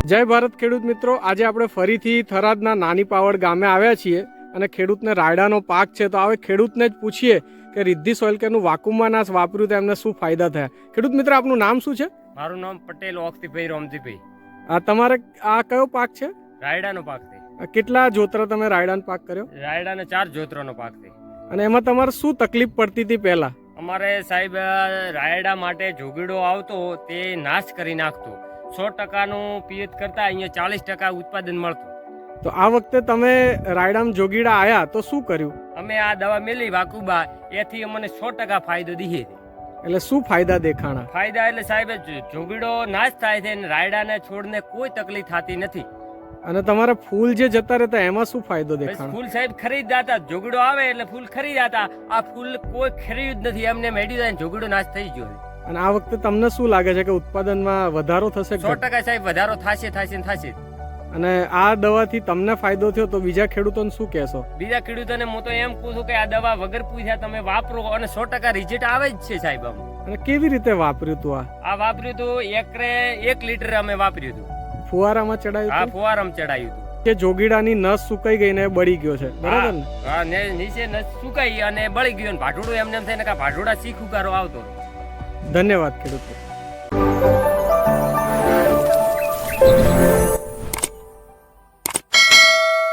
જય ભારત ખેડૂત મિત્રો, આજે આપણે ફરીથી થરાદના નાની પાવડ ગામે આવ્યા છીએ અને ખેડૂતને રાયડાનો પાક છે તો હવે ખેડૂતને જ પૂછીએ કે રિદ્ધિ સોઇલ કેરનું વાકુમાનાશ વાપર્યું તો એમને શું ફાયદા થયા. ખેડૂત મિત્ર, આપનું નામ શું છે? મારું નામ પટેલ ઓક્તિભાઈ રોમજીભાઈ. તમારે આ કયો પાક છે? રાયડાનો પાક છે. કેટલા જોતરા તમે રાયડાનો પાક કર્યો? રાયડાનો 4 જોતરાનો પાક છે. અને એમાં તમારે શું તકલીફ પડતી હતી પહેલા? અમારે સાહેબ રાયડા માટે જોગીડો આવતો તે નાશ કરી નાખતો. 100% પિયત કરતા અહીંયા 40% ઉત્પાદન મળતું. તો આ વખતે તમે રાયડામાં જોગીડા આયા તો શું કર્યું? અમે આ દવા મેલી વાકુબા, એથી અમને 100% ફાયદો દીધે. એટલે શું ફાયદા દેખાણા? ફાયદા એટલે સાહેબ જોગીડો નાશ થાય છે અને રાયડાને છોડને કોઈ તકલીફ થતી નથી. અને તમારા ફૂલ જે જતા રહેતા એમાં શું ફાયદો દેખાણો? ફૂલ સાહેબ ખરીદાતા, જોગીડો આવે એટલે ફૂલ ખરીદાતા. આ ફૂલ કોઈ ખરીદ્યું જ નથી, એમને મેળી જાય જોગીડો નાશ થઈ ગયો. અને આ વખતે તમને શું લાગે છે કે ઉત્પાદનમાં વધારો થશે? 100% સાહેબ વધારો થશે. અને આ દવાથી તમને ફાયદો થયો તો બીજા ખેડૂતોને શું કહેશો? બીજા ખેડૂતોને હું તો એમ કહું છું કે આ દવા વગર પૂછ્યા તમે વાપરો અને 100% રિઝલ્ટ આવે જ છે સાહેબ. અને કેવી રીતે વાપર્યું તું? આ વાપર્યું હતું એકરે 1 લીટર અમે વાપર્યું હતું. ફુવારામાં ચડાયું? હા, ફુવારામાં ચડાયું હતું. કે જોગીડાની નસ સુકાઈ ગઈ ને બળી ગયો છે, બરાબર ને? હા, નીચે નસ સુકાઈ અને બળી ગયો ને ભાટોડું એમને એમ થઈને કે ભાટોડા શીખુકારો આવતો. ધન્યવાદ ખેડૂતો.